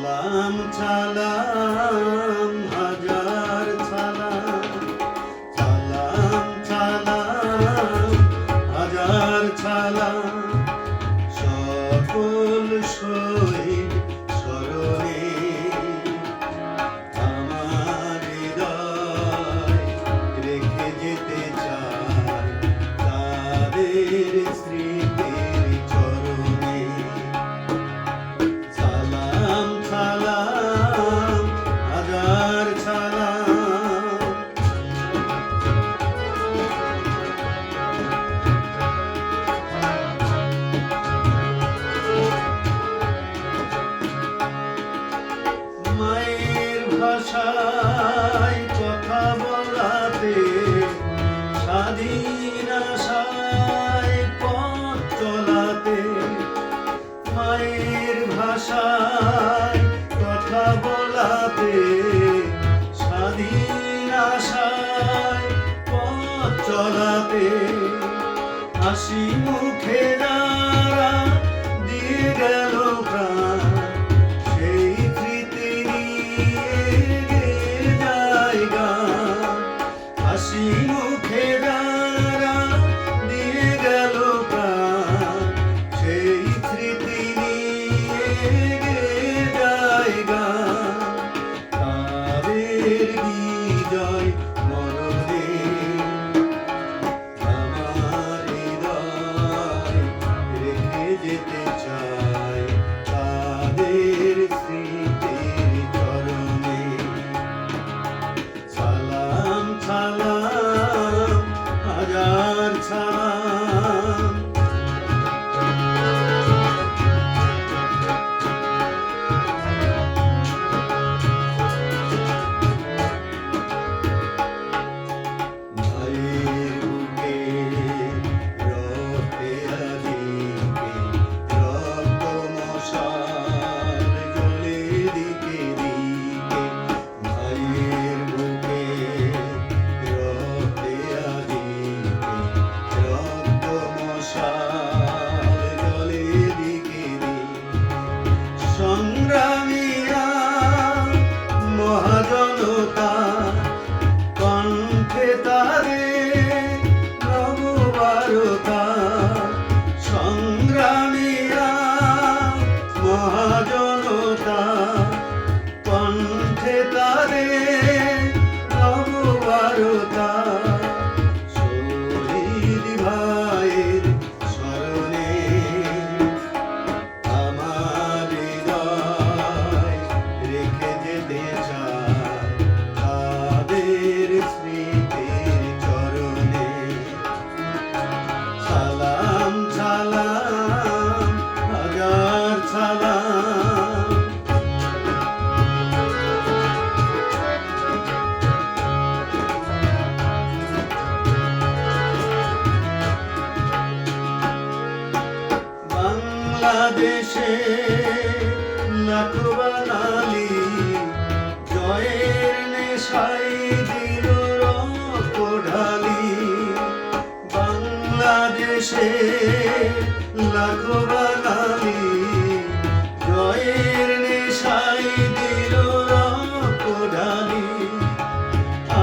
সালাম সালাম হাজার সালাম, সালাম সালাম হাজার সালাম সকল শহীদ স্মরণে আমার হৃদয় রেখে যেতে চাই তাদের স্মৃতির চরণে। সালাম সালাম হাজার সালাম। মায়ের ভাষায় কথা বলাতে স্বাধীন আশায় পথ চলাতে, মায়ের ভাষায় কথা বলাতে স্বাধীন আশায় পথ চলাতে, হাসি মুখে যারা দিয়ে গেল প্রাণ সেই স্মৃতি নিয়ে গেয়ে যায় গান। হাসি মুখে যারা দিয়ে গেল প্রাণ সেই স্মৃতি নিয়ে গেয়ে যায় গান। তাদের বিজয় মরণে আমার হৃদয় রেখে যেতে চাই তাদের স্মৃতির চরণে। সালাম সালাম হাজার সালাম। মায়ের বুকে রক্তে আদিকে রক্ত মশাল জ্বলে দিকে দিকে। মায়ের বুকে রক্তে আদিকে রক্ত মশাল জ্বলে দিকে দিকে। সংগ্রামীরা মহাজনতা কণ্ঠে তাদের নববারতা। সংগ্রামীরা মহাজনতা কণ্ঠে তাদের নববারতা। শহীদ ভাইয়ের স্মরণে আমার হৃদয় রেখে যেতে চাই তাদের স্মৃতির চরণে। সালাম সালাম হাজার সালাম। বাংলাদেশে লাখো বাঙালি জয়ের নেশায় দিল রক্ত ঢালি। বাংলাদেশে লাখো বাঙালি জয়ের নেশায় দিল রক্ত ঢালি।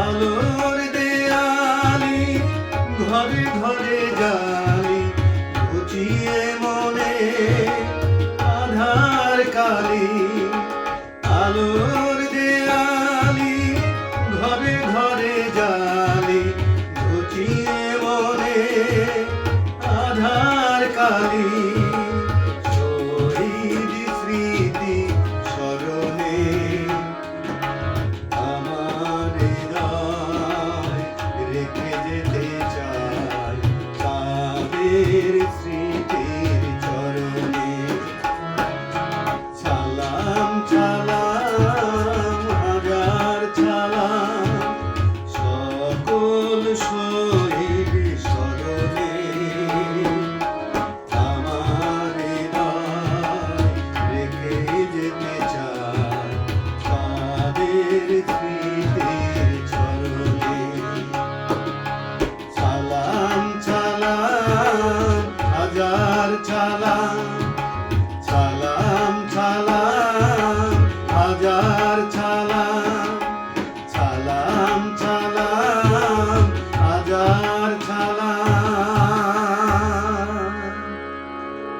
আলোর দেয়ালি ঘরে ঘরে জালি ঘুচিয়ে মনে আধার কালি। আলোর দেয়ালি ঘরে ঘরে জালি ঘুচিয়ে মনে আধার কালি। শহীদ স্মৃতি স্মরণে আমার হৃদয় রেখে যেতে চাই তাদের স্মৃতির চরণে। সালাম সালাম